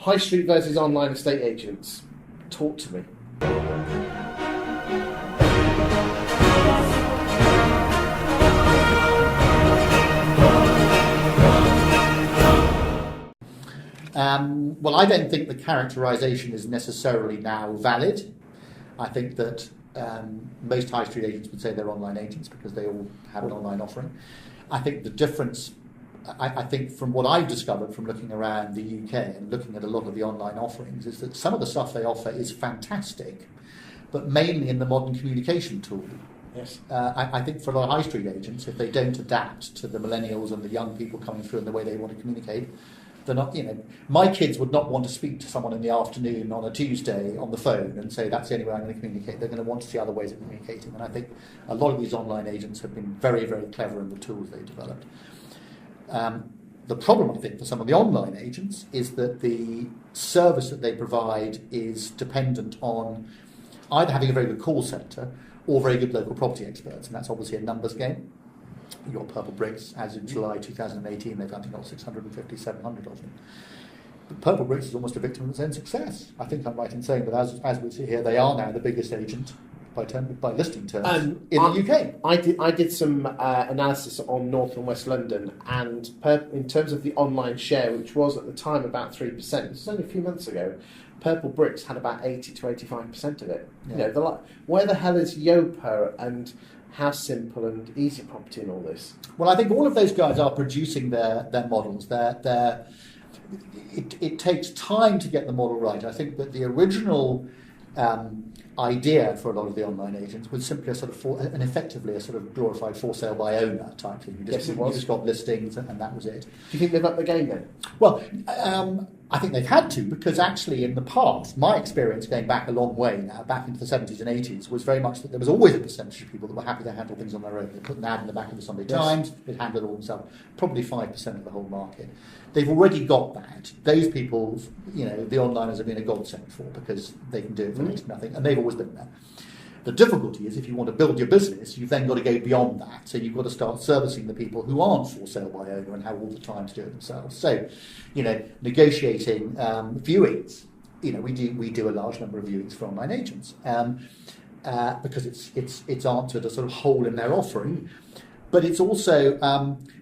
High street versus online estate agents. Talk to me. Well, I don't think the characterisation is necessarily now valid. I think that most high street agents would say they're online agents because they all have an online offering. I think the difference, I think from what I've discovered from looking around the UK and looking at a lot of the online offerings, is that some of the stuff they offer is fantastic, but mainly in the modern communication tool. Yes. I think for a lot of high street agents, if they don't adapt to the millennials and the young people coming through and the way they want to communicate, they're not, my kids would not want to speak to someone in the afternoon on a Tuesday on the phone and say that's the only way I'm going to communicate. They're going to want to see other ways of communicating. And I think a lot of these online agents have been very, very clever in the tools they developed. The problem, I think, for some of the online agents is that the service that they provide is dependent on either having a very good call centre or very good local property experts, and that's obviously a numbers game. You've got Purple Bricks, as in July 2018, they've I think got 650, 700 of them. But Purple Bricks is almost a victim of its own success. I think I'm right in saying that as we see here, they are now the biggest agent by listing terms in the UK. I did some analysis on North and West London, and in terms of the online share, which was at the time about 3%, this was only a few months ago, Purple Bricks had about 80 to 85% of it. Yeah. Where the hell is Yopa and House Simple and Easy Property and all this? Well, I think all of those guys are producing their models. It takes time to get the model right. I think that the original idea for a lot of the online agents was simply effectively a sort of glorified for sale by owner type thing. You just got listings and that was it. Do you think they've upped the game then? Well, I think they've had to, because actually in the past, my experience going back a long way now, back into the 70s and 80s, was very much that there was always a percentage of people that were happy to handle things on their own. They put an ad in the back of the Sunday Times, they'd handle it all themselves, probably 5% of the whole market. They've already got that. Those people, the onliners have been a godsend for, because they can do it for next to nothing, and they've always been there. The difficulty is if you want to build your business, you've then got to go beyond that. So you've got to start servicing the people who aren't for sale by owner and have all the time to do it themselves. So, negotiating viewings. We do a large number of viewings for online agents because it's answered a sort of hole in their offering. But it's also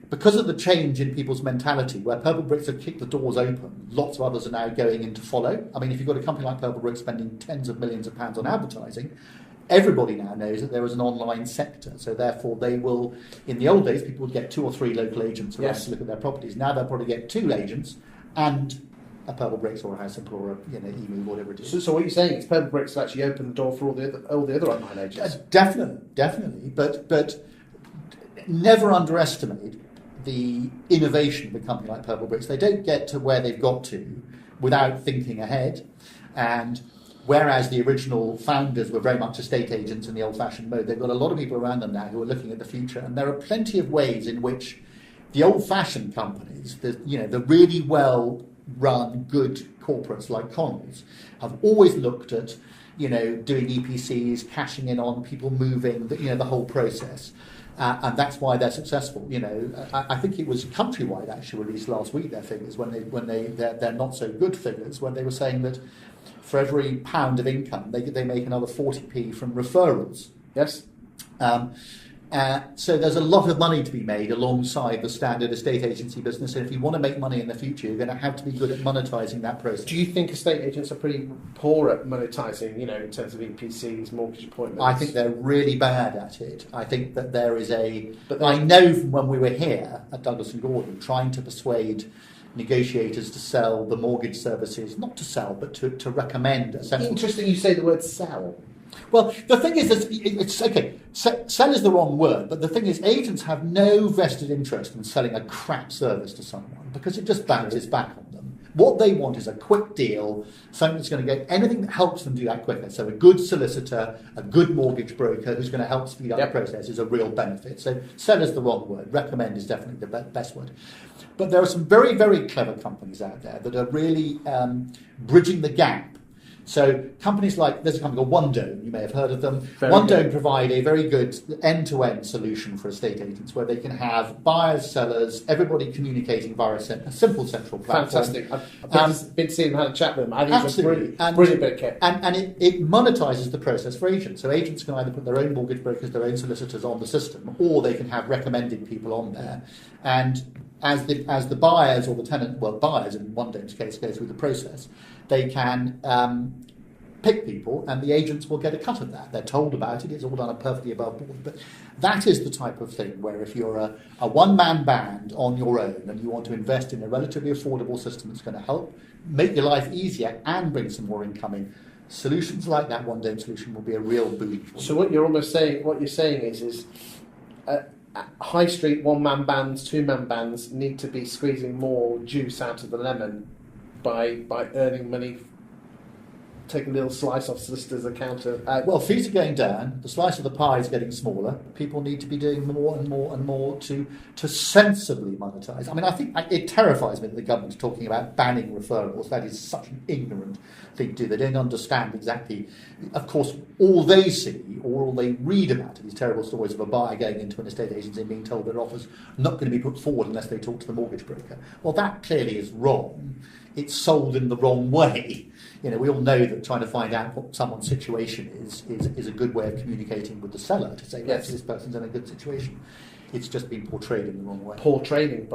because of the change in people's mentality, where Purple Bricks have kicked the doors open, lots of others are now going in to follow. I mean, if you've got a company like Purple Bricks spending tens of millions of pounds on advertising, everybody now knows that there is an online sector. So therefore they will, in the old days, people would get 2 or 3 local agents around to look at their properties. Now they'll probably get 2 agents and a Purple Bricks or a House Simple or a eMove, whatever it is. So what you're saying is Purple Bricks have actually opened the door for all the other online agents? Definitely. But never underestimate the innovation of a company like Purple Bricks. They don't get to where they've got to without thinking ahead. And whereas the original founders were very much estate agents in the old-fashioned mode, they've got a lot of people around them now who are looking at the future. And there are plenty of ways in which the old-fashioned companies, the really well-run, good corporates like Connells, have always looked at, doing EPCs, cashing in on people moving, the whole process. And that's why they're successful. I think it was Countrywide actually released last week their figures their not so good figures, when they were saying that for every pound of income they make another 40p from referrals. Yes. So there's a lot of money to be made alongside the standard estate agency business, and if you want to make money in the future, you're going to have to be good at monetising that process. Do you think estate agents are pretty poor at monetising, in terms of EPCs, mortgage appointments? I think they're really bad at it. I think that there is I know from when we were here at Douglas and Gordon, trying to persuade negotiators to sell the mortgage services, not to sell, but to recommend a sensible... Interesting you say the word sell. Well, the thing is, it's okay, sell is the wrong word, but the thing is, agents have no vested interest in selling a crap service to someone, because it just bounces back on them. What they want is a quick deal, something that's going to get anything that helps them do that quicker. So a good solicitor, a good mortgage broker who's going to help speed up the process is a real benefit. So sell is the wrong word. Recommend is definitely the best word. But there are some very, very clever companies out there that are really bridging the gap. So companies like, there's a company called OneDome, you may have heard of them. Very OneDome good. provide a very good end-to-end solution for estate agents where they can have buyers, sellers, everybody communicating via a simple central platform. Fantastic. I've been to see them, had a chat with them. I think it's a Absolutely. brilliant bit of kit. And it monetizes the process for agents. So agents can either put their own mortgage brokers, their own solicitors on the system, or they can have recommended people on there. And as the buyers or the tenant, well, buyers in OneDome's case, go through the process, they can pick people, and the agents will get a cut of that. They're told about it. It's all done perfectly above board. But that is the type of thing where if you're a one-man band on your own and you want to invest in a relatively affordable system that's going to help make your life easier and bring some more income in, solutions like that OneDome solution will be a real boon. So what you're saying is high street one-man bands, two-man bands need to be squeezing more juice out of the lemon by earning money, taking a little slice off solicitors' account. Well, fees are going down. The slice of the pie is getting smaller. People need to be doing more and more and more to sensibly monetise. I mean, I think it terrifies me that the government is talking about banning referrals. That is such an ignorant thing to do. They don't understand exactly. Of course, all they see or all they read about are these terrible stories of a buyer going into an estate agency and being told their offer's not going to be put forward unless they talk to the mortgage broker. Well, that clearly is wrong. It's sold in the wrong way. You know, we all know that trying to find out what someone's situation is a good way of communicating with the seller to say, yes, this person's in a good situation. It's just been portrayed in the wrong way. Poor training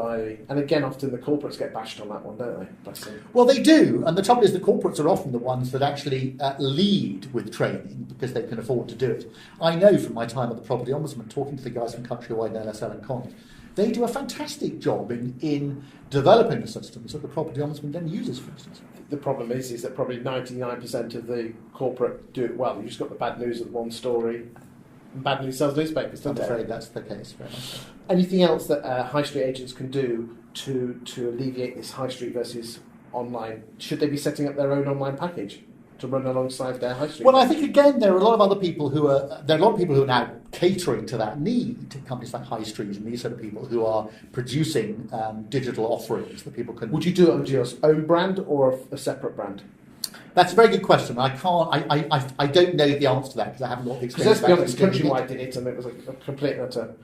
and again, often the corporates get bashed on that one, don't they? Bless them. Well, they do, and the trouble is the corporates are often the ones that actually lead with training because they can afford to do it. I know from my time at the Property Ombudsman, talking to the guys from Countrywide, LSL and Connect, they do a fantastic job in developing the systems that the Property Ombudsman then uses, for instance. The problem is that probably 99% of the corporate do it well. You've just got the bad news at one story. Bad news sells newspapers, I'm doesn't it? afraid that's the case, very much so. Anything else that high street agents can do to alleviate this high street versus online? Should they be setting up their own online package to run alongside their high street? Well, I think again there are a lot of other people who are now catering to that need. Companies like High Street and these sort of people who are producing digital offerings that people can. Would you do it under your own brand or a separate brand? That's a very good question. I can't. I don't know the answer to that because I haven't got the experience. Because let's be honest, Countrywide did it, and it was a complete and utter.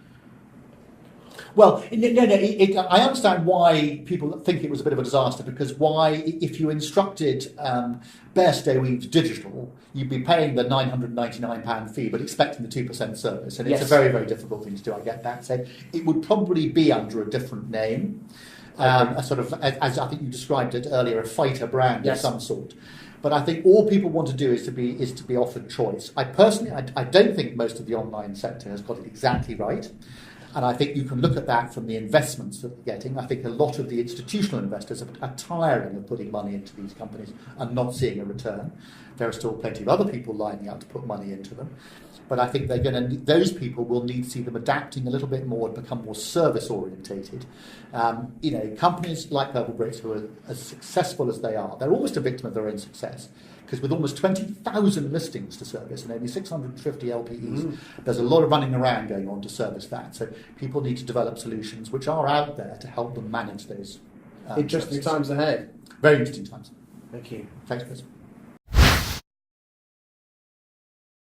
Well, no. I understand why people think it was a bit of a disaster because if you instructed Bairstow Eaves Digital, you'd be paying the £999 fee but expecting the 2% service, and it's a very, very difficult thing to do. I get that. So it would probably be under a different name, a sort of, as I think you described it earlier, a fighter brand of some sort. But I think all people want to do is to be offered choice. I personally don't think most of the online sector has got it exactly right. And I think you can look at that from the investments that they're getting. I think a lot of the institutional investors are tiring of putting money into these companies and not seeing a return. There are still plenty of other people lining up to put money into them. But I think those people will need to see them adapting a little bit more and become more service orientated. Companies like Purple Bricks, who are as successful as they are, they're almost a victim of their own success. Because with almost 20,000 listings to service and only 650 LPEs, there's a lot of running around going on to service that. So people need to develop solutions which are out there to help them manage those. Interesting times ahead. Very interesting times. Thank you. Thanks, Chris.